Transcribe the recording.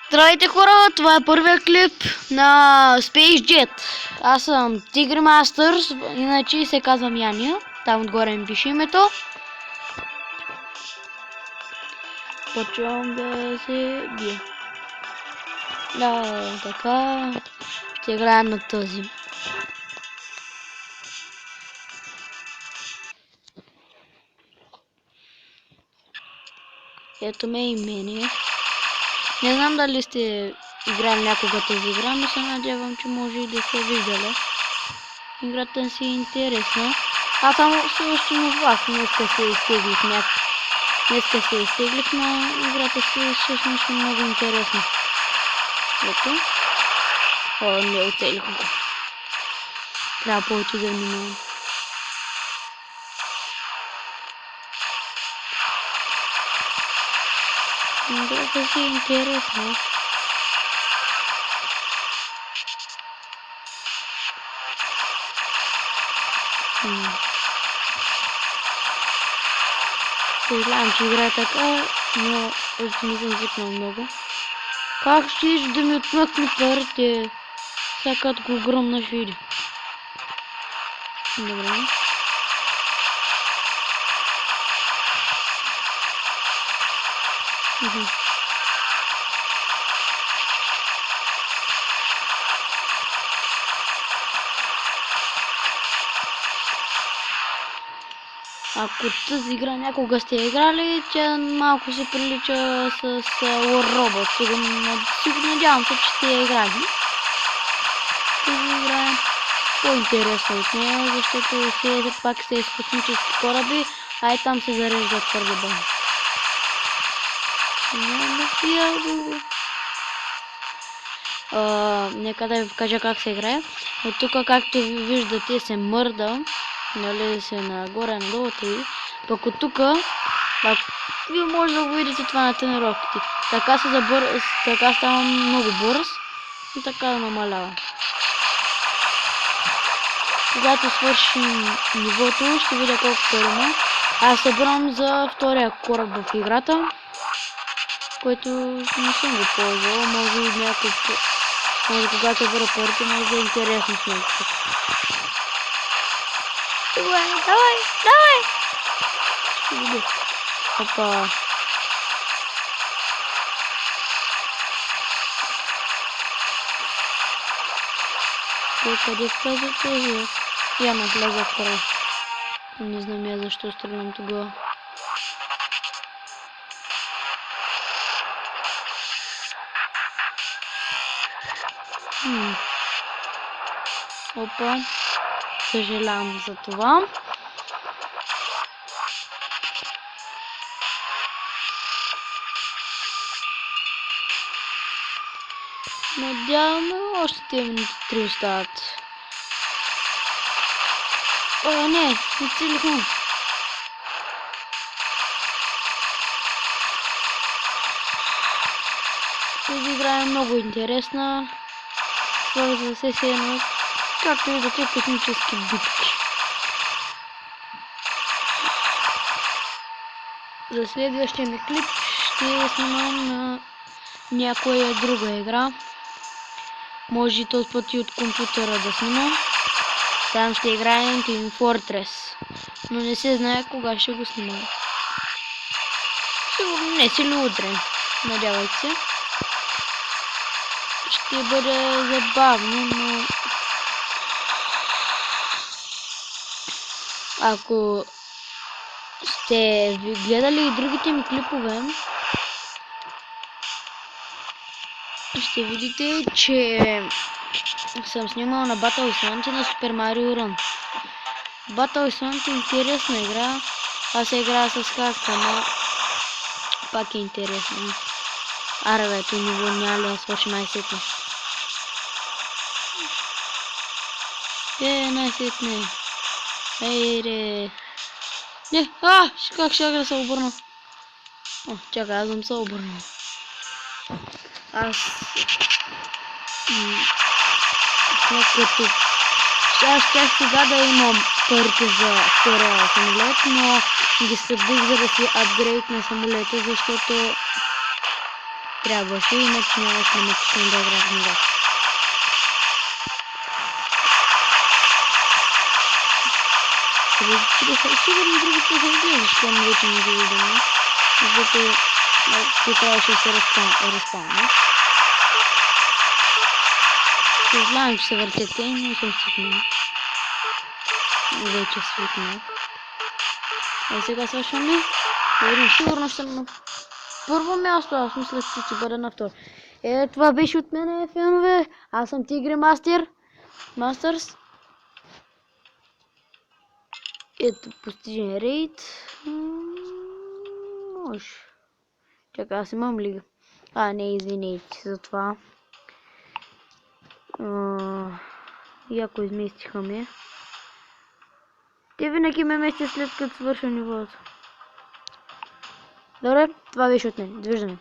Здравейте хора, това е първият клип на Space Jet. Аз съм Tigre Masters, иначе се казвам Яния. Там отгоре ми пише името. Почвам да се бия. Да, така. Ще играя на този. Ето ме и мене. Не знам дали сте играли някога тази игра, но се надявам, че може и да сте виждали. Играта си е интересна. Аз само също новак, днеска се изтеглих Днеска се изтеглих, но играта си всъщност много интересна. Ето. О, не оцелих го. Трябва повече да внимавам. Играта си е интересна. Съжалявам, че играя така, но още не съм свикнал много. Как ще да ми отмъкне парите? Сякат го огромна шири. Добре. Ако тази игра някога сте играли, тя малко се прилича с War Robot. Сигурно надявам се, че сте я играли. Тази игра е по-интересна от нея, защото пак се с космически кораби, а и там се зареждат твърде бързо. Нека да ви покажа как се играе. От тук, както виждате, се мърда. Нали се нагоре, надолу и пък от тук, вие може да го видите това на тренировките. Така става много бърз и така намалява. Когато свършим нивото, ще видя колко пари. Аз събирам за втория кораб в играта, който не съм го ползвал. Може и може когато събира парите, може да е интересно с него. Давай! Опа! Къде влезе този? Яма влезе втора. Не знам я защо стрелям тогава. Опа! Съжалявам за това. Надяваме още 3 минути остават. О, не целихме. Тази игра е много интересна. Свързва се с едно, както виждате, космически битки. За следващия ми клип ще снимам на някоя друга игра. Може и този път и от компютъра да снимам. Там ще играем Team Fortress. Но не се знае кога ще го снимам. Сигурно не силно утре. Надявайте се. Ще бъде забавно, но ако сте гледали и другите ми клипове, ще видите, че съм снимал на Battle Island и на Super Mario Run. Battle Island е интересна игра. Аз се играя с хак, ама пак е интересно. Аре бе, той ниво няма ли да свърши най-сетне. Най-сетне. Ейре. Не, как ще да се обърна? Чакай, аз съм се обърнал. Аз щях сега да имам парите за втория самолет, но ги събдих, за да си апгрейд на самолета, защото трябваше, иначе нямаше да ме пускам да играя в него. Сигурно другите се изглежда, щом вече не ги виждаме. Защото ти трябваше да се разпълнят. Знам, че се въртят те, но съм свикнал. Вече свикнал. А сега свършваме. Сигурно ще съм на първо място, аз мисля, че ще бъда на второ. Това беше от мен, фенове. Аз съм Тигри Мастърс. Ето, постижен рейд. Може. Чакай, аз имам ли? Не, извинете за това. Яко изместиха ме. Те винаги ме местят след като свърша нивото. Добре, това беше от мен. Довиждане.